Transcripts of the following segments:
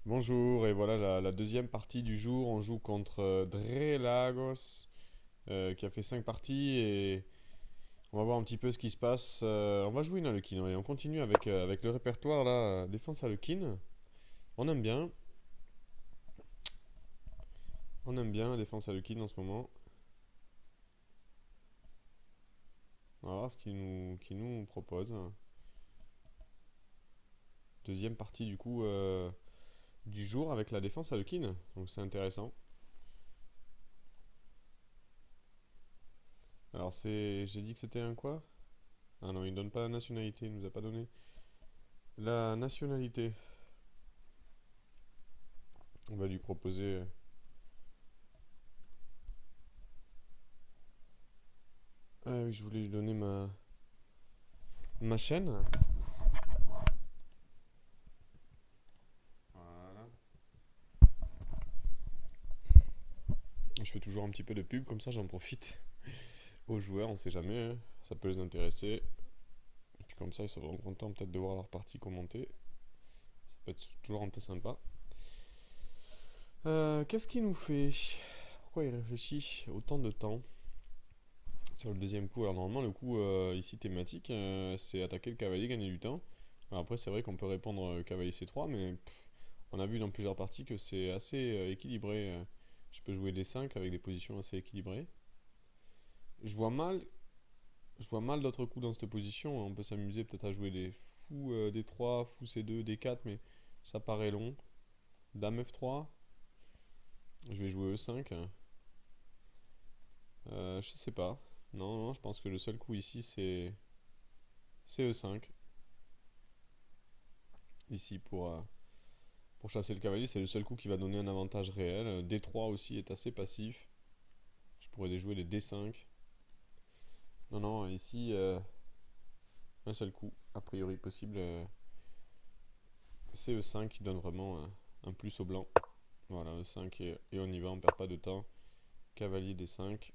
Bonjour, et voilà la deuxième partie du jour. On joue contre Drelagos, qui a fait 5 parties, et on va voir un petit peu ce qui se passe. On va jouer une Harlequin, et on continue avec le répertoire là, défense Harlequin. On aime bien, on aime bien la défense Harlequin en ce moment. On va voir ce qu'il nous propose. Deuxième partie du coup du jour avec la défense Harlequin, donc c'est intéressant. Alors j'ai dit que c'était un quoi? Ah non, il donne pas la nationalité, il nous a pas donné la nationalité. On va lui proposer. Ah oui, je voulais lui donner ma chaîne. Voilà. Je fais toujours un petit peu de pub, comme ça j'en profite aux joueurs, on sait jamais, hein. Ça peut les intéresser. Et puis comme ça ils seront contents peut-être de voir leur partie commentée. Ça peut être toujours un peu sympa. Qu'est-ce qu'il nous fait? Pourquoi il réfléchit autant de temps sur le deuxième coup? Alors normalement le coup ici thématique, c'est attaquer le cavalier, gagner du temps. Alors après c'est vrai qu'on peut répondre cavalier C3, mais on a vu dans plusieurs parties que c'est assez équilibré. Je peux jouer D5 avec des positions assez équilibrées. Je vois mal, je vois mal d'autres coups dans cette position. On peut s'amuser peut-être à jouer des fous D3, fou C2, D4, mais ça paraît long. Dame F3, je vais jouer E5. Je sais pas. Non, non, je pense que le seul coup ici c'est E5. Ici pour chasser le cavalier, c'est le seul coup qui va donner un avantage réel. D3 aussi est assez passif. Je pourrais jouer des D5. Non, non, ici, un seul coup, a priori possible. C'est E5 qui donne vraiment un plus au blanc. Voilà, E5 et on y va, on perd pas de temps. Cavalier D5.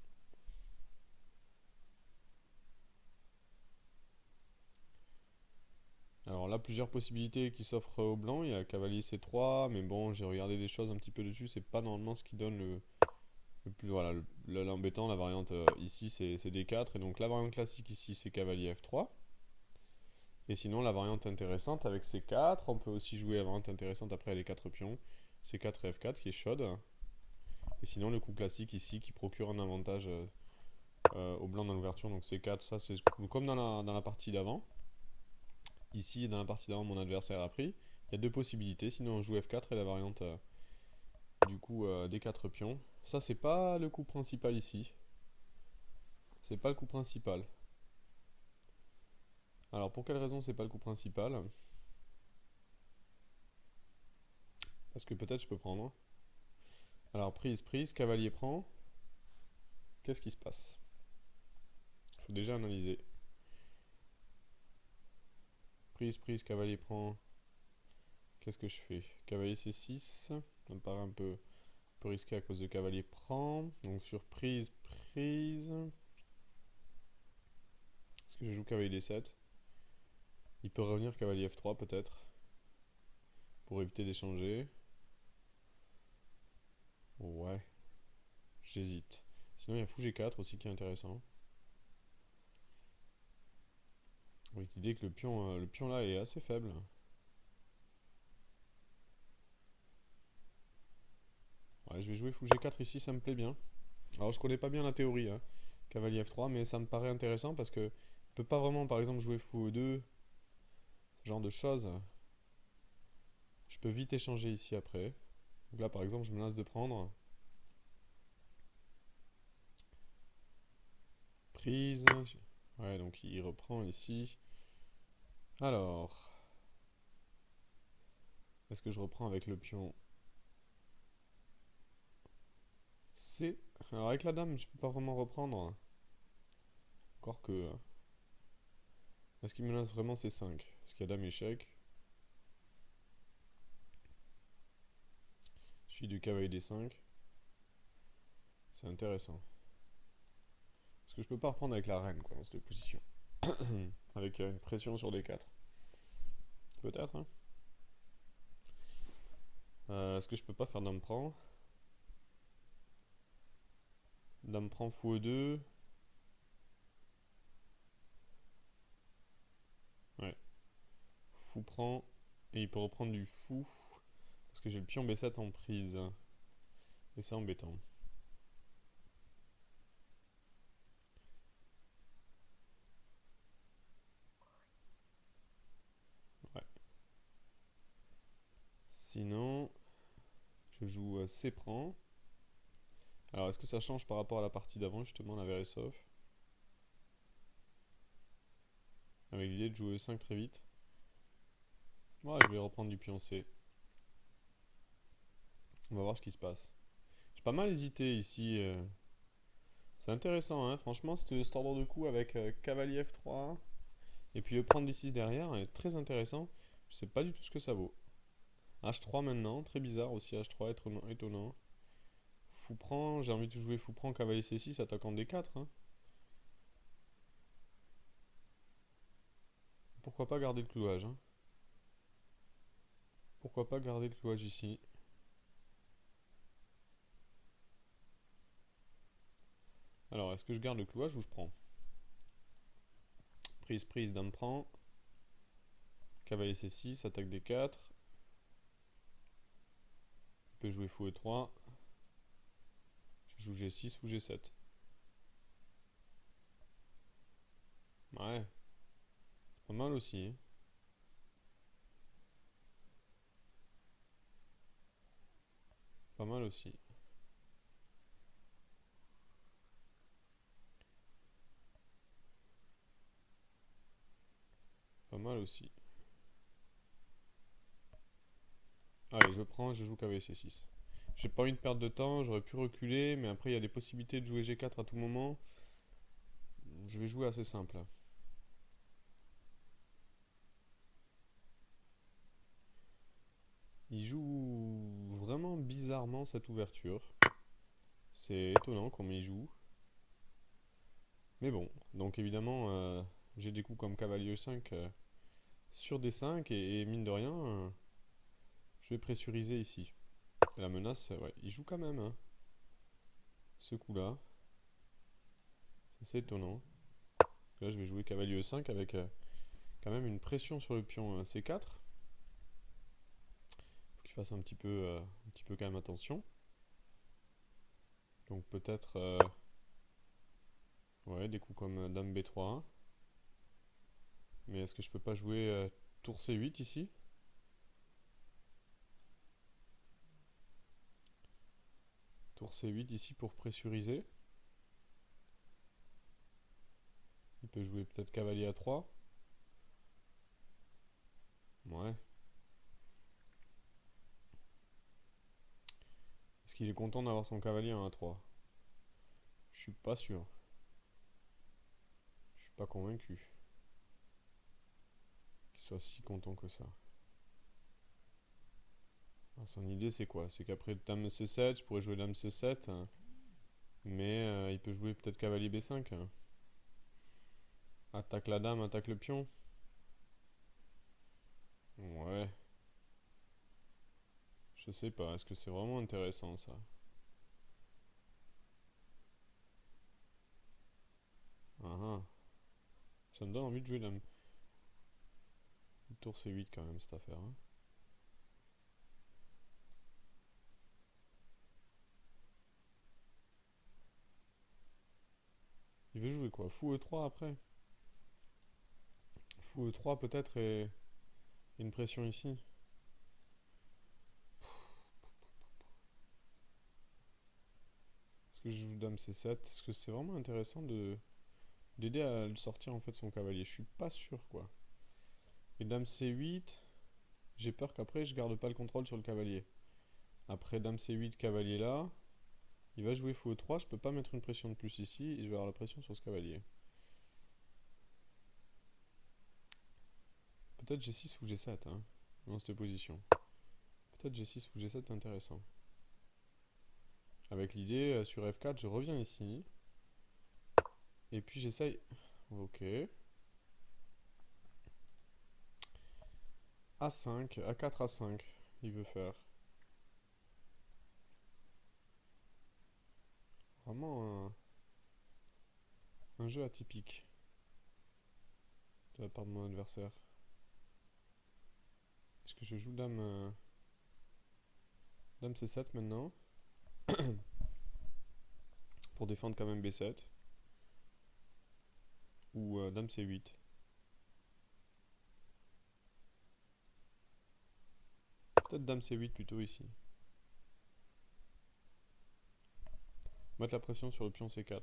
Alors là, plusieurs possibilités qui s'offrent au blanc. Il y a cavalier C3, mais bon, j'ai regardé des choses un petit peu dessus. C'est pas normalement ce qui donne le plus. Voilà, l'embêtant, la variante ici, c'est D4. Et donc la variante classique ici, c'est cavalier F3. Et sinon, la variante intéressante avec C4, on peut aussi jouer la variante intéressante après les 4 pions. C4 et F4 qui est chaude. Et sinon, le coup classique ici qui procure un avantage au blanc dans l'ouverture. Donc C4, ça c'est comme dans la partie d'avant. Ici, dans la partie d'avant, mon adversaire a pris. Il y a deux possibilités. Sinon, on joue F4 et la variante du coup des 4 pions. Ça, c'est pas le coup principal ici. C'est pas le coup principal. Alors, pour quelle raison c'est pas le coup principal? Parce que peut-être je peux prendre. Alors, prise, prise, cavalier prend. Qu'est-ce qui se passe? Il faut déjà analyser. Prise, prise, cavalier prend. Qu'est-ce que je fais? Cavalier C6. Ça me paraît un peu risqué à cause de cavalier prend. Donc sur prise, prise. Est-ce que je joue cavalier D7? Il peut revenir cavalier F3 peut-être. Pour éviter d'échanger. Ouais, j'hésite. Sinon il y a fou G4 aussi qui est intéressant. Avec l'idée que le pion là est assez faible. Ouais, je vais jouer fou G4 ici, ça me plaît bien. Alors je connais pas bien la théorie, hein, cavalier F3, mais ça me paraît intéressant parce que il peut pas vraiment par exemple jouer fou E2, ce genre de choses. Je peux vite échanger ici après. Donc là par exemple je menace de prendre. Prise. Ouais, donc il reprend ici. Alors, est-ce que je reprends avec le pion C? Alors avec la dame je peux pas vraiment reprendre. Encore que, hein. Est-ce qu'il menace vraiment C5? Est-ce qu'il y a dame échec? Suite du cavalier D5. C'est intéressant. Parce que je peux pas reprendre avec la reine quoi, dans cette position. Avec une pression sur D4. Peut-être, hein. Est-ce que je peux pas faire dame prend? Dame prend fou E2. Ouais. Fou prend. Et il peut reprendre du fou. Parce que j'ai le pion B7 en prise. Et c'est embêtant. Ouais. Sinon, je joue C prend. Alors, est-ce que ça change par rapport à la partie d'avant, justement, la Veresov? Avec l'idée de jouer E5 très vite. Ouais, je vais reprendre du pion C. On va voir ce qui se passe. J'ai pas mal hésité ici. C'est intéressant, hein. Franchement, cet ordre de coup avec cavalier F3 et puis prendre D6 derrière est très intéressant. Je sais pas du tout ce que ça vaut. H3 maintenant, très bizarre aussi, H3 étonnant. Fou prend, j'ai envie de jouer fou prend, cavalier C6, attaquant D4. Hein. Pourquoi pas garder le clouage, hein. Pourquoi pas garder le clouage ici. Alors, est-ce que je garde le clouage ou je prends? Prise, prise, dame prend. Cavalier C6, attaque D4. Il peut jouer fou E3. Je joue G6, fou G7. Ouais, c'est pas mal aussi, hein. Pas mal aussi. Pas mal aussi. Allez, je prends, je joue cavalier C6. J'ai pas envie de perdre de temps, j'aurais pu reculer, mais après il y a des possibilités de jouer G4 à tout moment. Je vais jouer assez simple. Il joue vraiment bizarrement cette ouverture. C'est étonnant comment il joue. Mais bon, donc évidemment, j'ai des coups comme cavalier E5 sur D5 et mine de rien, je vais pressuriser ici. Et la menace, ouais, il joue quand même, hein, ce coup-là. C'est étonnant. Là, je vais jouer cavalier E5 avec quand même une pression sur le pion C4. Faut qu'il fasse un petit peu quand même attention. Donc peut-être, ouais, des coups comme dame B3. Mais est-ce que je peux pas jouer tour C8 ici? Tour C8 ici pour pressuriser. Il peut jouer peut-être cavalier A3. Ouais. Est-ce qu'il est content d'avoir son cavalier en A3? Je suis pas sûr. Je suis pas convaincu qu'il soit si content que ça. Alors, son idée c'est quoi? C'est qu'après dame C7, je pourrais jouer dame C7. Hein, mais il peut jouer peut-être cavalier B5. Hein. Attaque la dame, attaque le pion. Ouais. Je sais pas. Est-ce que c'est vraiment intéressant ça? Ah ah. Ça me donne envie de jouer dame. Tour C8 quand même cette affaire. Hein. Il veut jouer quoi? Fou E3 après? Fou E3 peut-être et une pression ici. Est-ce que je joue dame C7? Est-ce que c'est vraiment intéressant de d'aider à le sortir en fait son cavalier? Je suis pas sûr quoi. Et dame C8, j'ai peur qu'après je garde pas le contrôle sur le cavalier. Après dame C8, cavalier là, il va jouer fou E3, je peux pas mettre une pression de plus ici et je vais avoir la pression sur ce cavalier. Peut-être G6 ou G7 hein, dans cette position. Peut-être G6 ou G7 intéressant. Avec l'idée, sur F4, je reviens ici. Et puis j'essaye. Ok. A5, A4, A5, il veut faire. Vraiment un jeu atypique de la part de mon adversaire. Est-ce que je joue dame C7 maintenant pour défendre quand même B7 ou dame C8? Peut-être dame C8 plutôt ici. Mettre la pression sur le pion C4.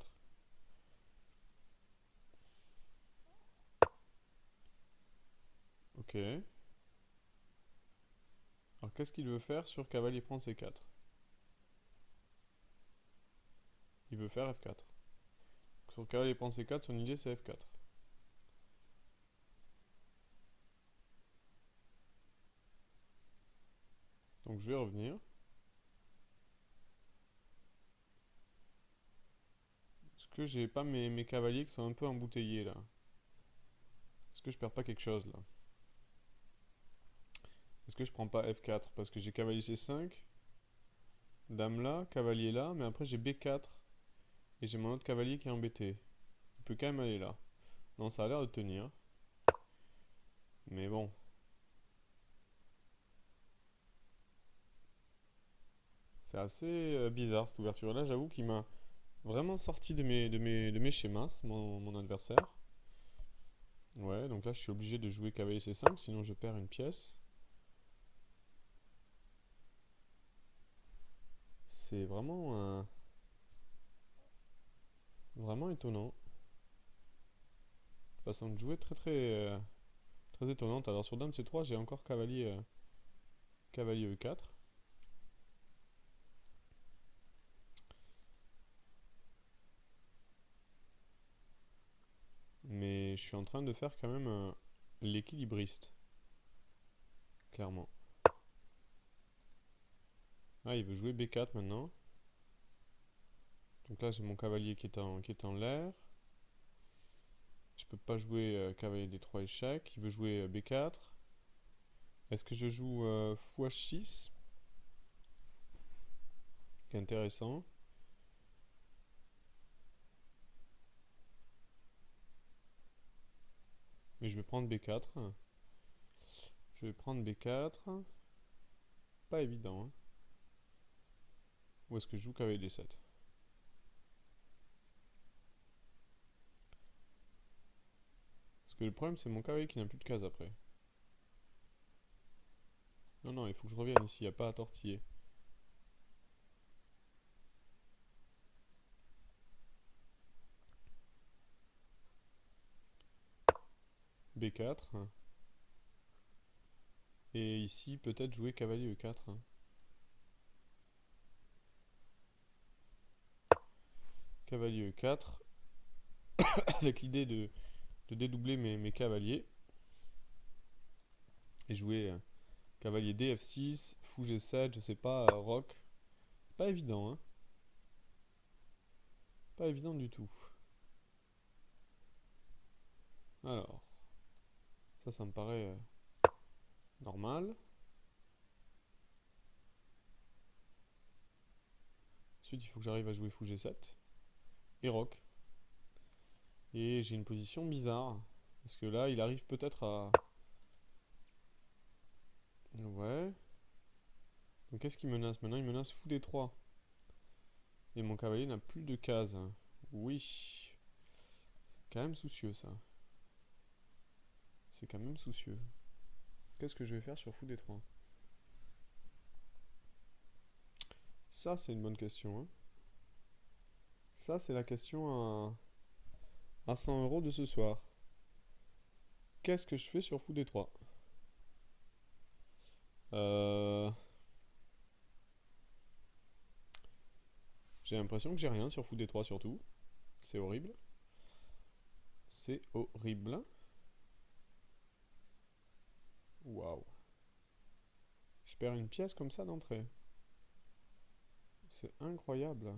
Ok. Alors qu'est-ce qu'il veut faire sur cavalier prend C4? Il veut faire F4. Sur cavalier prend C4, son idée c'est F4. Donc je vais revenir. Est-ce que j'ai pas mes cavaliers qui sont un peu embouteillés là? Est-ce que je perds pas quelque chose là? Est-ce que je prends pas F4? Parce que j'ai cavalier C5, dame là, cavalier là, mais après j'ai B4 et j'ai mon autre cavalier qui est embêté. Il peut quand même aller là. Non, ça a l'air de tenir. Mais bon. C'est assez bizarre cette ouverture là. J'avoue qu'il m'a vraiment sorti de mes schémas, mon adversaire. Ouais, donc là je suis obligé de jouer cavalier C5, sinon je perds une pièce. C'est vraiment étonnant. Façon de jouer très étonnante. Alors sur dame C3, j'ai encore cavalier E4. Mais je suis en train de faire quand même l'équilibriste. Clairement. Ah, il veut jouer B4 maintenant. Donc là, j'ai mon cavalier qui est en l'air. Je peux pas jouer cavalier D3 échec. Il veut jouer B4. Est-ce que je joue fou H6? C'est intéressant. Mais je vais prendre B4. Je vais prendre B4. Pas évident, hein. Ou est-ce que je joue cavalier D7? Parce que le problème, c'est mon cavalier qui n'a plus de case après. Non, non, il faut que je revienne ici. Il n'y a pas à tortiller. B4. Et ici, peut-être jouer cavalier E4. Cavalier E4. Avec l'idée de dédoubler mes cavaliers. Et jouer cavalier D, F6, fou G7, je sais pas, roc. Pas évident, hein. Pas évident du tout. Alors, ça me paraît normal. Ensuite, il faut que j'arrive à jouer fou G7 et roc. Et j'ai une position bizarre. Parce que là, il arrive peut-être à... Ouais. Donc qu'est-ce qu'il menace maintenant? Il menace fou D3. Et mon cavalier n'a plus de cases. Oui. C'est quand même soucieux ça. C'est quand même soucieux. Qu'est-ce que je vais faire sur fou D3? Ça, c'est une bonne question, hein. Ça, c'est la question à 100 € de ce soir. Qu'est-ce que je fais sur fou D3? Euh... J'ai l'impression que j'ai rien sur fou D3 surtout. C'est horrible. C'est horrible. Waouh. Je perds une pièce comme ça d'entrée. C'est incroyable.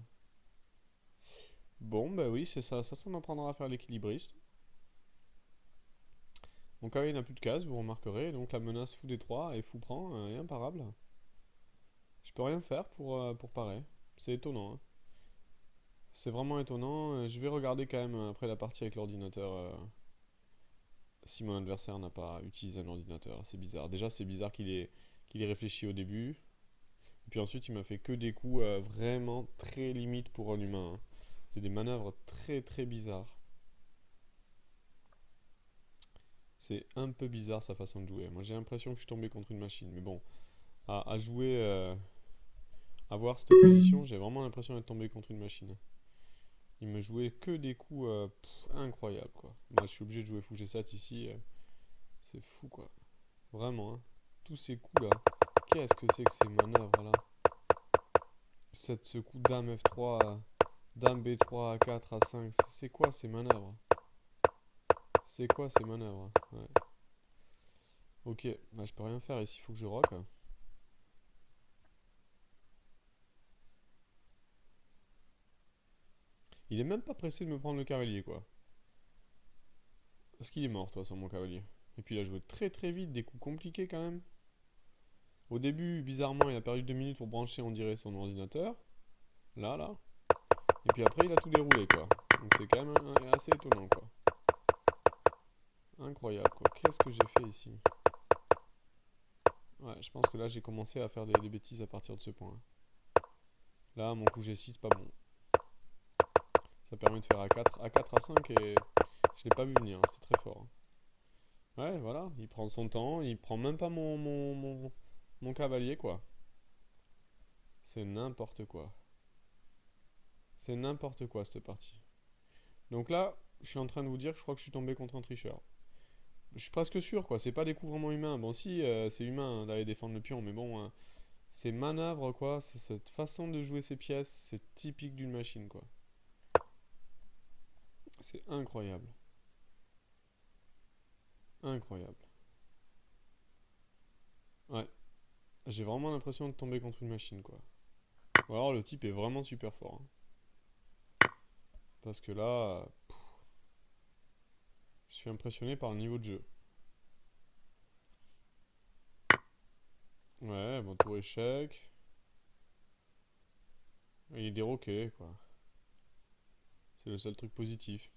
Bon, bah oui, c'est ça. Ça m'apprendra à faire l'équilibriste. Mon cavalier n'a plus de cases, vous remarquerez. Donc la menace fou D3 et fou prend est imparable. Je peux rien faire pour parer. C'est étonnant, hein. C'est vraiment étonnant. Je vais regarder quand même après la partie avec l'ordinateur si mon adversaire n'a pas utilisé un ordinateur. C'est bizarre. Déjà, c'est bizarre qu'il ait réfléchi au début. Et puis ensuite, il m'a fait que des coups vraiment très limites pour un humain, hein. C'est des manœuvres très très bizarres. C'est un peu bizarre sa façon de jouer. Moi, j'ai l'impression que je suis tombé contre une machine. Mais bon, à jouer, à voir cette position, j'ai vraiment l'impression d'être tombé contre une machine. Il me jouait que des coups incroyables, quoi. Moi, je suis obligé de jouer fou G7 ici. C'est fou, quoi. Vraiment, hein. Tous ces coups là. Qu'est-ce que c'est que ces manœuvres là? Ce coup dame F3, dame B3, A4, A5. C'est quoi ces manœuvres? C'est quoi ces manœuvres? Ouais. Ok, bah je peux rien faire ici, il faut que je rock. Il est même pas pressé de me prendre le cavalier, quoi. Parce qu'il est mort, toi, sur mon cavalier. Et puis il a joué très très vite, des coups compliqués quand même. Au début, bizarrement, il a perdu 2 minutes pour brancher, on dirait, son ordinateur. Là, là. Et puis après, il a tout déroulé, quoi. Donc c'est quand même assez étonnant, quoi. Incroyable, quoi. Qu'est-ce que j'ai fait ici? Ouais, je pense que là, j'ai commencé à faire des bêtises à partir de ce point. Là, mon coup G6, c'est pas bon. Ça permet de faire A4, A4, A5 et je l'ai pas vu venir, hein, c'est très fort, hein. Ouais, voilà, il prend son temps, il prend même pas mon cavalier, quoi. C'est n'importe quoi. C'est n'importe quoi, cette partie. Donc là, je suis en train de vous dire que je crois que je suis tombé contre un tricheur. Je suis presque sûr, quoi. C'est pas des coups vraiment humains. Bon, si, c'est humain, hein, d'aller défendre le pion, mais bon, ces manœuvres, quoi, c'est cette façon de jouer ces pièces, c'est typique d'une machine, quoi. C'est incroyable. Incroyable. Ouais, j'ai vraiment l'impression de tomber contre une machine, quoi. Ou alors le type est vraiment super fort, hein. Parce que là, je suis impressionné par le niveau de jeu. Ouais, bon, tour échec. Il est déroqué, quoi. C'est le seul truc positif.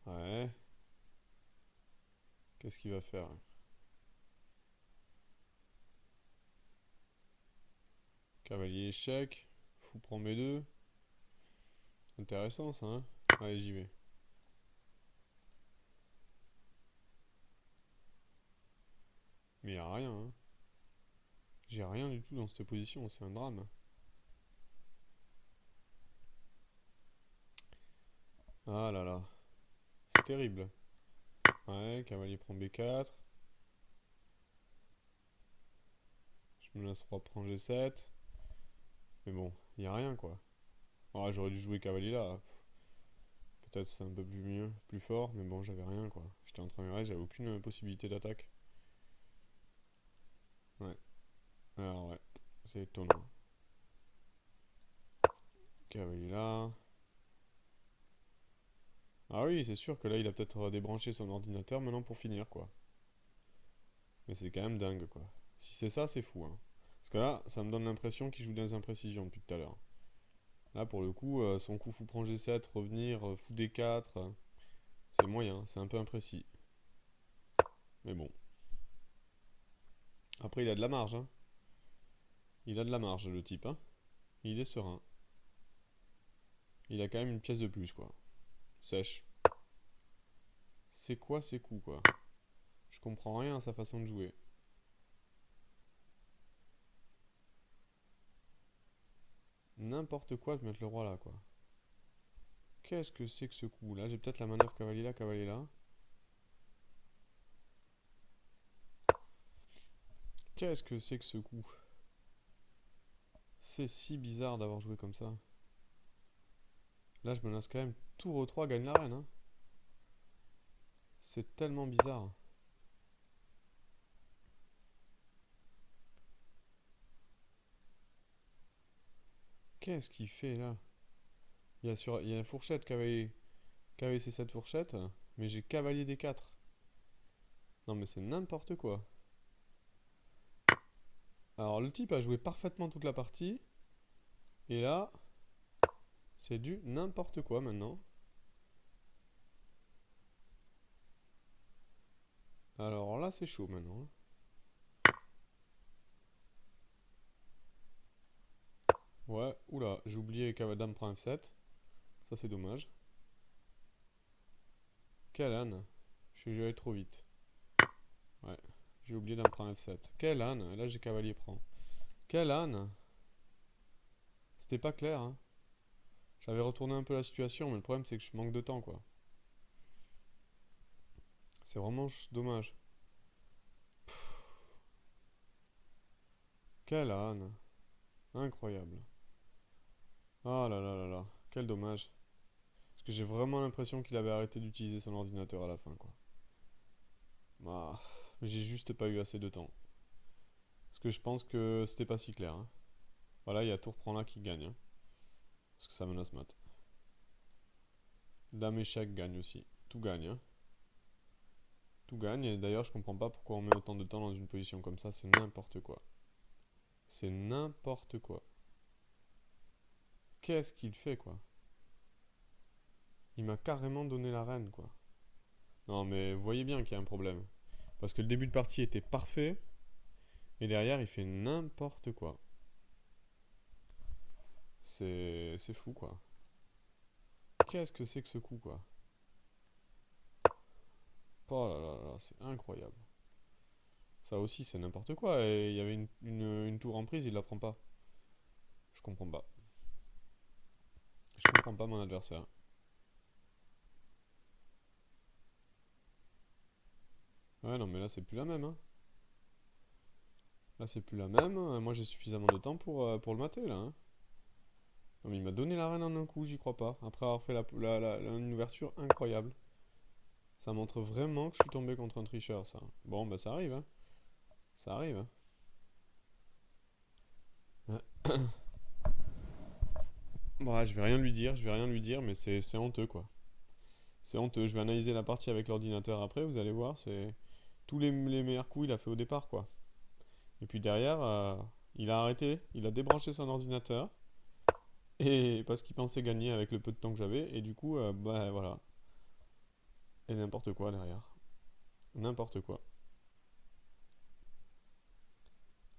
Ouais. Qu'est-ce qu'il va faire? Cavalier échec. Fou prend B2. Intéressant ça, hein? Allez, j'y vais. Mais y a rien, hein. J'ai rien du tout dans cette position, c'est un drame. Ah là là. C'est terrible. Ouais, cavalier prend B4. Je me laisse roi prend G7. Mais bon, y a rien, quoi. Ah, j'aurais dû jouer cavalier là. Peut-être c'est un peu plus mieux, plus fort, mais bon, j'avais rien, quoi. J'étais en train de j'avais aucune possibilité d'attaque. Ouais. Alors ouais, c'est étonnant. Cavalier là. Ah oui, c'est sûr que là, il a peut-être débranché son ordinateur maintenant pour finir, quoi. Mais c'est quand même dingue, quoi. Si c'est ça, c'est fou, hein. Parce que là, ça me donne l'impression qu'il joue dans les imprécisions depuis tout à l'heure. Là, pour le coup, son coup fou prend G7, revenir, fou D4, c'est moyen, c'est un peu imprécis. Mais bon. Après, il a de la marge, hein. Il a de la marge, le type, hein. Il est serein. Il a quand même une pièce de plus, quoi. Sèche. C'est quoi ces coups, quoi? Je comprends rien à sa façon de jouer. N'importe quoi de mettre le roi là, quoi. Qu'est-ce que c'est que ce coup? Là, j'ai peut-être la manœuvre cavalier là, cavalier là. Qu'est-ce que c'est que ce coup? C'est si bizarre d'avoir joué comme ça. Là, je me lance quand même tour E3, gagne la reine, hein. C'est tellement bizarre. Qu'est-ce qu'il fait là? Il y a la fourchette cavalier C7 fourchette, mais j'ai cavalier D4. Non mais c'est n'importe quoi. Alors le type a joué parfaitement toute la partie. Et là, c'est du n'importe quoi maintenant. Alors là, c'est chaud maintenant. Ouais, oula, j'ai oublié que dame prend F7. Ça, c'est dommage. Quel âne. Je suis allé trop vite. Ouais, j'ai oublié dame prend F7. Quel âne. Là, j'ai cavalier prend. Quel âne. C'était pas clair, hein. J'avais retourné un peu la situation, mais le problème, c'est que je manque de temps, quoi. C'est vraiment dommage. Quel âne. Incroyable. Ah là là là là. Quel dommage. Parce que j'ai vraiment l'impression qu'il avait arrêté d'utiliser son ordinateur à la fin, quoi. Ah, mais j'ai juste pas eu assez de temps. Parce que je pense que c'était pas si clair, hein. Voilà, il y a tour prend là qui gagne, hein. Parce que ça menace mat. Dame échec gagne aussi. Tout gagne, hein. Tout gagne. Et d'ailleurs, je comprends pas pourquoi on met autant de temps dans une position comme ça. C'est n'importe quoi. C'est n'importe quoi. Qu'est-ce qu'il fait, quoi? Il m'a carrément donné la reine, quoi. Non, mais vous voyez bien qu'il y a un problème. Parce que le début de partie était parfait. Et derrière, il fait n'importe quoi. C'est fou, quoi. Qu'est-ce que c'est que ce coup, quoi? Oh là là là, c'est incroyable. Ça aussi, c'est n'importe quoi. Et il y avait une tour en prise, il la prend pas. Je comprends pas. Je comprends pas mon adversaire. Ouais, non, mais là, c'est plus la même, hein. Là, c'est plus la même. Moi, j'ai suffisamment de temps pour le mater, là, hein. Non, mais il m'a donné la reine en un coup, j'y crois pas. Après avoir fait une ouverture incroyable. Ça montre vraiment que je suis tombé contre un tricheur, ça. Bon, bah, ça arrive, hein. Ça arrive, hein. Bon, je vais rien lui dire, je vais rien lui dire, mais c'est honteux, quoi. C'est honteux. Je vais analyser la partie avec l'ordinateur après, vous allez voir, c'est... Tous les meilleurs coups, il a fait au départ, quoi. Et puis derrière, il a arrêté, il a débranché son ordinateur, et parce qu'il pensait gagner avec le peu de temps que j'avais, et du coup, bah voilà. Et n'importe quoi derrière. N'importe quoi.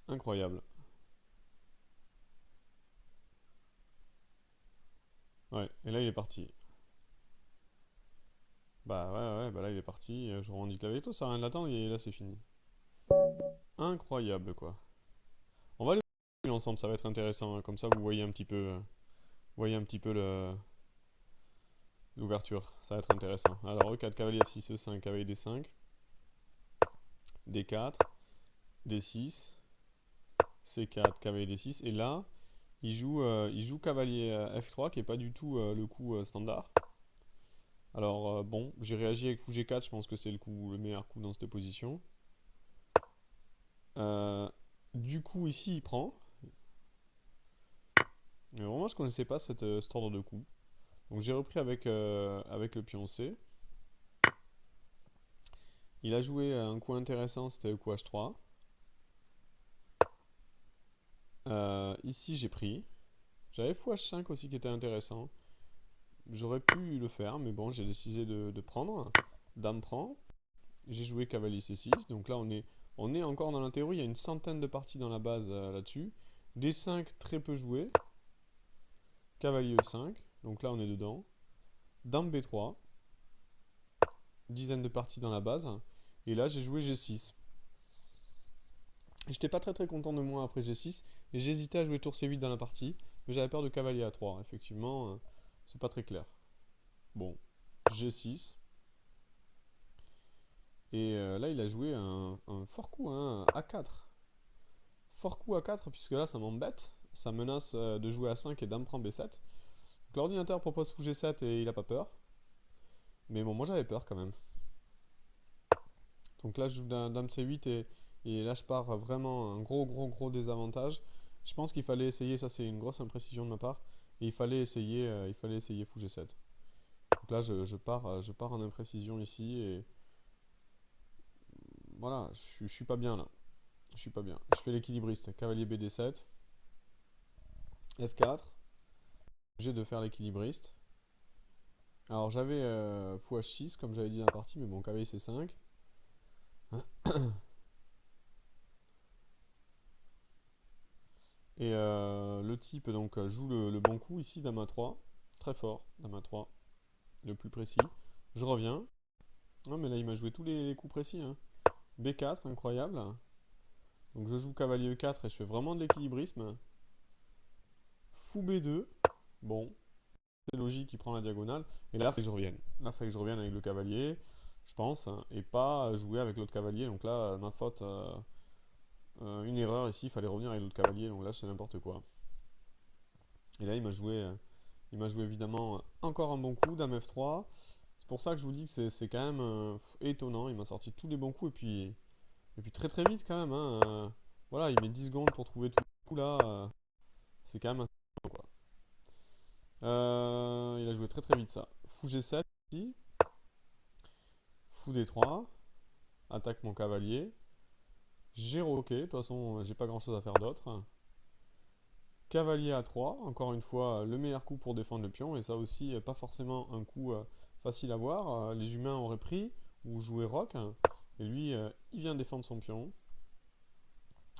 Incroyable. Ouais, et là il est parti. Bah ouais, ouais, bah là il est parti. Je revendique la veto, ça sert à rien de l'attendre, et là c'est fini. Incroyable, quoi. On va aller ensemble, ça va être intéressant, hein. Comme ça vous voyez un petit peu l'ouverture. Ça va être intéressant. Alors, E4, cavalier F6, E5, cavalier D5, D4, D6, C4, cavalier D6. Et là, il joue cavalier F3, qui est pas du tout le coup standard. Alors, bon, j'ai réagi avec fou G4, je pense que c'est le meilleur coup dans cette position. Euh, du coup, ici, il prend. Mais vraiment, je connaissais pas cet ordre de coup. Donc, j'ai repris avec le pion C. Il a joué un coup intéressant, c'était le coup H3. Ici, j'ai pris. J'avais fou H5 aussi qui était intéressant. J'aurais pu le faire, mais bon, j'ai décidé de prendre. Dame prend. J'ai joué cavalier C6. Donc là, on est encore dans la théorie. Il y a une centaine de parties dans la base là-dessus. D5, très peu joué. Cavalier E5. Donc là, on est dedans. Dame B3. Dizaine de parties dans la base. Et là, j'ai joué G6. J'étais pas très très content de moi après G6. Et j'hésitais à jouer tour C8 dans la partie. Mais j'avais peur de cavalier A3. Effectivement, c'est pas très clair. Bon, G6. Et là, il a joué un fort coup, hein, A4. Fort coup A4, puisque là, ça m'embête. Ça menace de jouer A5 et dame prend B7. Donc l'ordinateur propose fou G7 et il a pas peur. Mais bon, moi j'avais peur quand même. Donc là, je joue dame C8 et là, je pars vraiment un gros désavantage. Je pense qu'il fallait essayer, ça c'est une grosse imprécision de ma part, et il fallait essayer fou G7. Donc là, je pars en imprécision ici et voilà, je suis pas bien là. Je suis pas bien. Je fais l'équilibriste. Cavalier BD7. F4. J'ai de faire l'équilibriste. Alors j'avais fou H6 comme j'avais dit dans la partie, mais bon, cavalier C5. Et le type donc joue le bon coup ici, dame A3. Très fort, dame A3. Le plus précis. Je reviens. Non mais là il m'a joué tous les coups précis. Hein. B4, incroyable. Donc je joue cavalier E4 et je fais vraiment de l'équilibrisme. Fou B2. Bon, c'est logique, il prend la diagonale. Et là, il faut que je revienne. Là, il faut que je revienne avec le cavalier, je pense, hein, et pas jouer avec l'autre cavalier. Donc là, ma faute, une erreur ici, il fallait revenir avec l'autre cavalier. Donc là, c'est n'importe quoi. Et là, il m'a joué évidemment encore un bon coup, dame F3. C'est pour ça que je vous dis que c'est quand même étonnant. Il m'a sorti tous les bons coups et puis très très vite quand même. Hein, voilà, il met 10 secondes pour trouver tous les coups là. C'est quand même un quoi. Il a joué très très vite ça. Fou G7 ici. Fou D3. Attaque mon cavalier. J'ai roqué. De toute façon, j'ai pas grand chose à faire d'autre. Cavalier A3. Encore une fois, le meilleur coup pour défendre le pion. Et ça aussi, pas forcément un coup facile à voir. Les humains auraient pris ou joué roc. Et lui, il vient défendre son pion.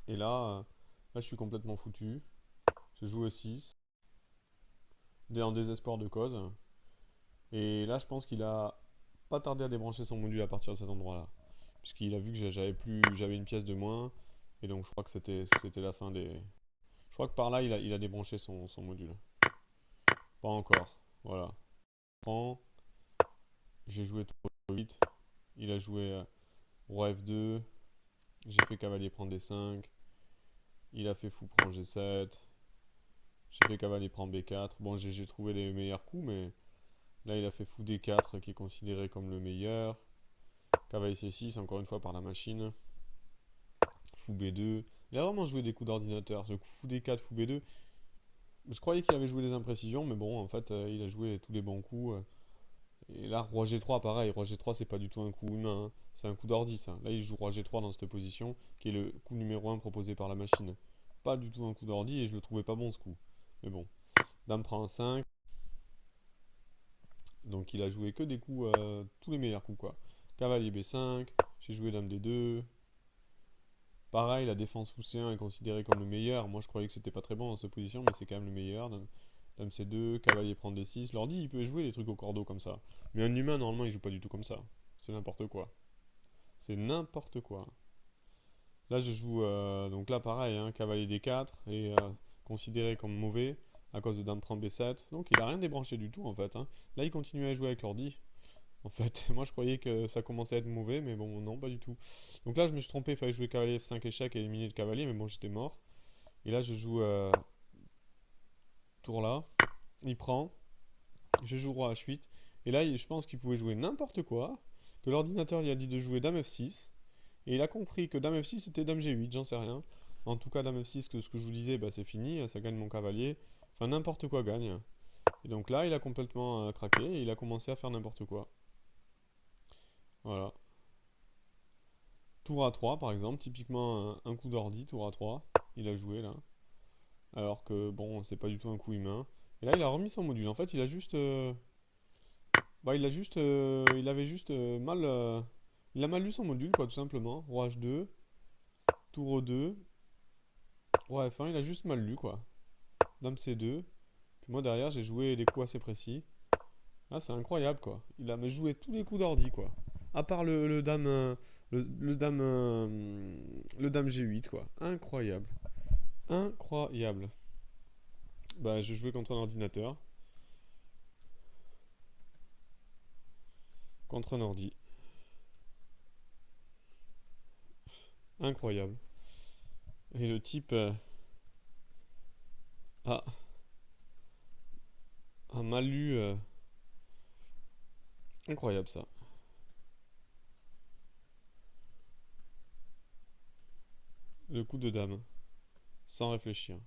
Et là, je suis complètement foutu. Je joue E6. En désespoir de cause. Et là, je pense qu'il a pas tardé à débrancher son module à partir de cet endroit-là. Puisqu'il a vu que j'avais une pièce de moins. Et donc, je crois que c'était la fin des. Je crois que par là, il a débranché son module. Pas encore. Voilà. Prend. J'ai joué tour 8. Il a joué roi F2. J'ai fait cavalier prend D5. Il a fait fou prend G7. J'ai fait cavalier prend B4. Bon, j'ai trouvé les meilleurs coups, mais là, il a fait fou D4 qui est considéré comme le meilleur. Cavalier C6, encore une fois par la machine. Fou B2. Il a vraiment joué des coups d'ordinateur. Ce fou D4, fou B2. Je croyais qu'il avait joué des imprécisions, mais bon, en fait, il a joué tous les bons coups. Et là, roi G3, pareil. Roi G3, c'est pas du tout un coup humain. Hein. C'est un coup d'ordi, ça. Là, il joue roi G3 dans cette position, qui est le coup numéro 1 proposé par la machine. Pas du tout un coup d'ordi, et je le trouvais pas bon, ce coup. Mais bon. Dame prend un 5. Donc, il a joué que des coups, tous les meilleurs coups, quoi. Cavalier B5. J'ai joué dame D2. Pareil, la défense fou C1 est considérée comme le meilleur. Moi, je croyais que c'était pas très bon dans cette position, mais c'est quand même le meilleur. Dame C2, cavalier prend D6. L'ordi, il peut jouer les trucs au cordeau comme ça. Mais un humain, normalement, il joue pas du tout comme ça. C'est n'importe quoi. C'est n'importe quoi. Là, je joue. Donc là, pareil, hein, cavalier D4 et considéré comme mauvais à cause de dame prend B7. Donc, il a rien débranché du tout en fait. Hein. Là, il continue à jouer avec l'ordi. En fait, moi je croyais que ça commençait à être mauvais, mais bon, non, pas du tout. Donc là, je me suis trompé, il fallait jouer cavalier F5 échec et éliminer le cavalier, mais bon, j'étais mort. Et là, je joue tour là. Il prend. Je joue roi H8. Et là, je pense qu'il pouvait jouer n'importe quoi. Que l'ordinateur lui a dit de jouer dame F6. Et il a compris que dame F6 c'était dame G8, j'en sais rien. En tout cas, dame F6, ce que je vous disais, bah, c'est fini, ça gagne mon cavalier. Enfin, n'importe quoi gagne. Et donc là, il a complètement craqué et il a commencé à faire n'importe quoi. Voilà. Tour A3 par exemple, typiquement un coup d'ordi, tour A3, il a joué là. Alors que bon, c'est pas du tout un coup humain. Et là, il a remis son module. En fait, il a juste. Il avait juste mal. Il a mal lu son module, quoi, tout simplement. Roi H2, tour E2, roi F1, il a juste mal lu, quoi. Dame C2. Puis moi, derrière, j'ai joué des coups assez précis. Là, c'est incroyable, quoi. Il a joué tous les coups d'ordi, quoi. À part le dame. Le dame G8, quoi. Incroyable. Incroyable. Bah, je jouais contre un ordinateur. Contre un ordi. Incroyable. Et le type a, a mal lu. Incroyable ça. Le coup de dame. Sans réfléchir.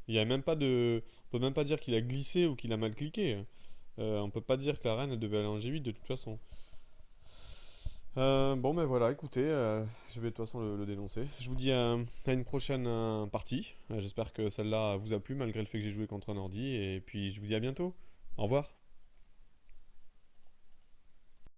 Il y a même pas de. On peut même pas dire qu'il a glissé ou qu'il a mal cliqué. On peut pas dire que la reine devait aller en G8 de toute façon. Bon, ben voilà, écoutez, je vais de toute façon le dénoncer. Je vous dis à une prochaine partie. J'espère que celle-là vous a plu malgré le fait que j'ai joué contre un ordi. Et puis je vous dis à bientôt. Au revoir.